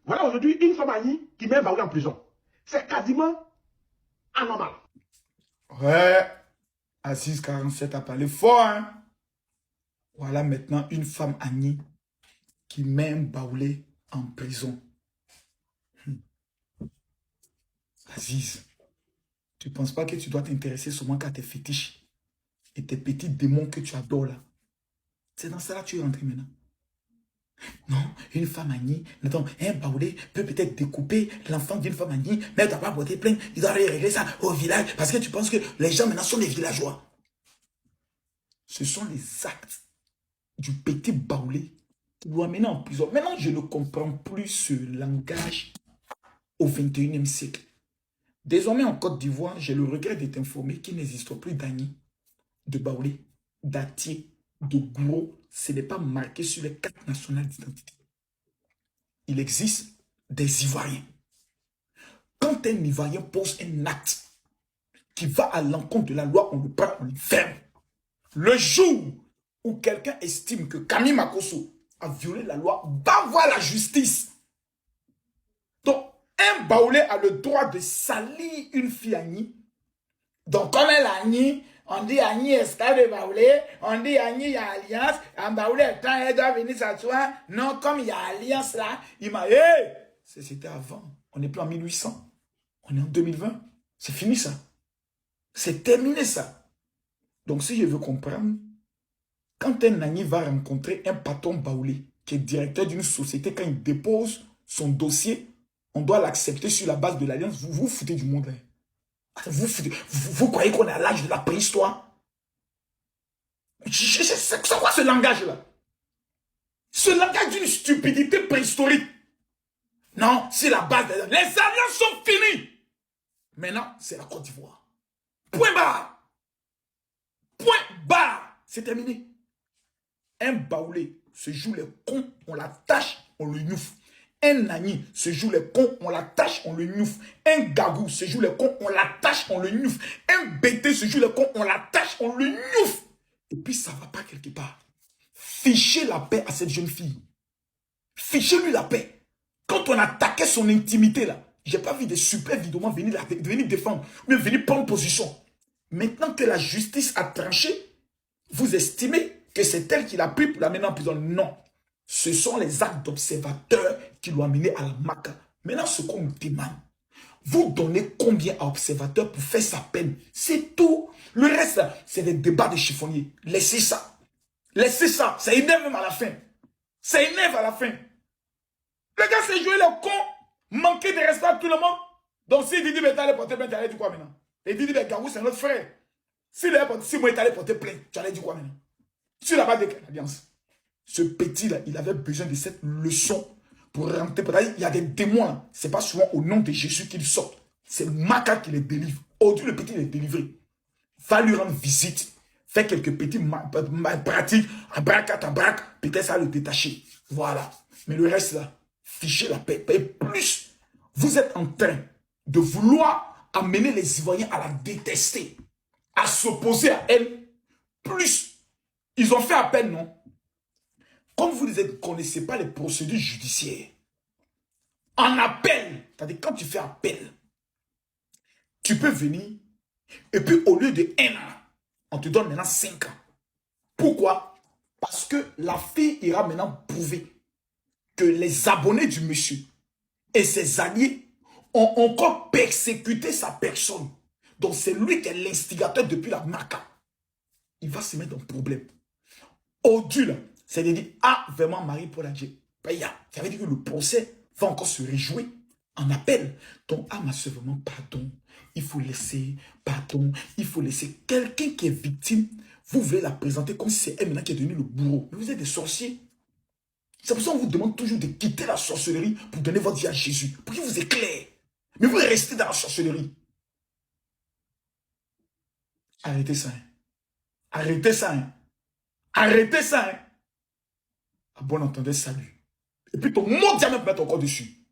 Voilà aujourd'hui une femme Agni qui met Baoulé en prison. C'est quasiment anormal. Ouais, Aziz 47 a parlé fort, hein. Voilà maintenant une femme Agni qui met Baoulé en prison. Aziz, tu ne penses pas que tu dois t'intéresser seulement qu'à tes fétiches et tes petits démons que tu adores là? C'est dans ça là que tu es rentré maintenant. Non, une femme Agni, attends, un Baoulé peut peut-être découper l'enfant d'une femme Agni, mais elle ne doit pas porter plainte. Il doit aller régler ça au village parce que tu penses que les gens maintenant sont des villageois. Ce sont les actes du petit Baoulé qui doit amener en prison. Maintenant, je ne comprends plus ce langage au 21e siècle. Désormais, en Côte d'Ivoire, j'ai le regret de t'informer qu'il n'existe plus d'Agni, de Baoulé, d'Atier, de Gouro. Ce n'est pas marqué sur les cartes nationales d'identité. Il existe des Ivoiriens. Quand un Ivoirien pose un acte qui va à l'encontre de la loi, on le prend, on le ferme. Le jour où quelqu'un estime que Camille Makosso a violé la loi, va voir la justice. Donc, un Baoulé a le droit de salir une fille Agni. Donc, comme elle a Agni, on dit Agni esclave de Baoulé, on dit Agni, il y a alliance, un Baoulé, quand elle doit venir s'asseoir, non, comme il y a alliance là, il m'a dit, hey! C'était avant, on n'est plus en 1800, on est en 2020, c'est fini ça. C'est terminé ça. Donc, si je veux comprendre, quand un Agni va rencontrer un patron Baoulé, qui est directeur d'une société, quand il dépose son dossier, on doit l'accepter sur la base de l'alliance. Vous vous foutez du monde. Hein. Vous croyez qu'on est à l'âge de la préhistoire? C'est quoi ce langage-là? Ce langage d'une stupidité préhistorique. Non, c'est la base. Les alliances sont finies. Maintenant, c'est la Côte d'Ivoire. Point barre. Point barre. C'est terminé. Un Baoulé se joue les cons, on l'attache, on le gnouffe. Un Agni se joue les cons, on l'attache, on le gnouffe. Un Gagou se joue les cons, on l'attache, on le gnouffe. Un BT se joue les cons, on l'attache, on le gnouffe. Et puis ça ne va pas quelque part. Fichez la paix à cette jeune fille. Fichez-lui la paix. Quand on attaquait son intimité là, j'ai pas vu des super vidéos venir défendre, ou venir prendre position. Maintenant que la justice a tranché, vous estimez que c'est elle qui l'a pris pour l'amener en prison. Non. Ce sont les actes d'observateurs qui l'ont amené à la Maka. Maintenant, ce qu'on me demande, vous donnez combien à observateur pour faire sa peine? C'est tout. Le reste, c'est des débats de chiffonniers. Laissez ça. Laissez ça. Ça énerve même à la fin. Ça énerve à la fin. Le gars s'est joué le con, manquer de respect à tout le monde. Donc, si Didi est allé porter plainte, tu allais dire quoi maintenant? Et Didi Gangou, c'est notre frère. Si moi est allé porter plainte, tu allais dire quoi maintenant? Sur la base de l'alliance. Ce petit-là, il avait besoin de cette leçon pour rentrer. Il y a des démons. Ce n'est pas souvent au nom de Jésus qu'ils sortent. C'est Maka qui les délivre. Aujourd'hui, le petit, il est délivré. Va lui rendre visite. Fais quelques petits pratiques. Un braque à braque. Peut-être ça va le détacher. Voilà. Mais le reste, là, fichez la paix. Et plus, vous êtes en train de vouloir amener les Ivoiriens à la détester, à s'opposer à elle, plus ils ont fait appel, non? Comme vous ne connaissez pas les procédures judiciaires, en appel, c'est-à-dire quand tu fais appel, tu peux venir, et puis au lieu de 1 an, on te donne maintenant 5 ans. Pourquoi? Parce que la fille ira maintenant prouver que les abonnés du monsieur et ses alliés ont encore persécuté sa personne. Donc c'est lui qui est l'instigateur depuis la Maka. Il va se mettre en problème. Au-dessus, là, c'est de dire, ah, vraiment, Marie-Paul Adjé. Ça veut dire que le procès va encore se réjouir en appel. Donc, ah, ma soeur, vraiment, pardon. Il faut laisser, pardon. Il faut laisser quelqu'un qui est victime. Vous voulez la présenter comme si c'est elle maintenant qui est devenu le bourreau. Mais vous êtes des sorciers. C'est pour ça qu'on vous demande toujours de quitter la sorcellerie pour donner votre vie à Jésus. Pour qu'il vous éclaire. Mais vous restez dans la sorcellerie. Arrêtez ça. Hein. Arrêtez ça. Hein. Arrêtez ça. Hein. À bon entendeur, salut. Et puis ton mot diamant peut mettre encore dessus.